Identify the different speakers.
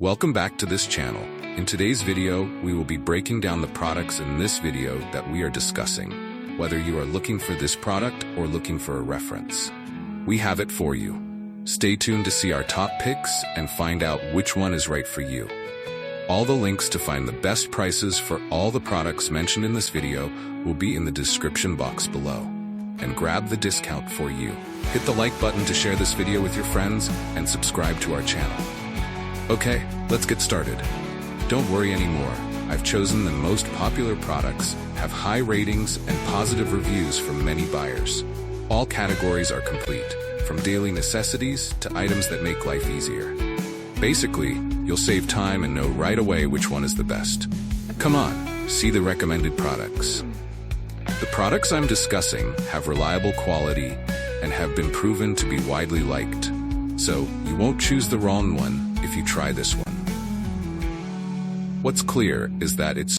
Speaker 1: Welcome back to this channel. In today's video, we will be breaking down the products in this video that we are discussing. Whether you are looking for this product or looking for a reference, we have it for you. Stay tuned to see our top picks and find out which one is right for you. All the links to find the best prices for all the products mentioned in this video will be in the description box below. And grab the discount for you. Hit the like button to share this video with your friends and subscribe to our channel. Okay, let's get started. Don't worry anymore. I've chosen the most popular products, have high ratings and positive reviews from many buyers. All categories are complete, from daily necessities to items that make life easier. Basically, you'll save time and know right away which one is the best. Come on, see the recommended products. The products I'm discussing have reliable quality and have been proven to be widely liked. So, you won't choose the wrong one if you try this one. What's clear is that it's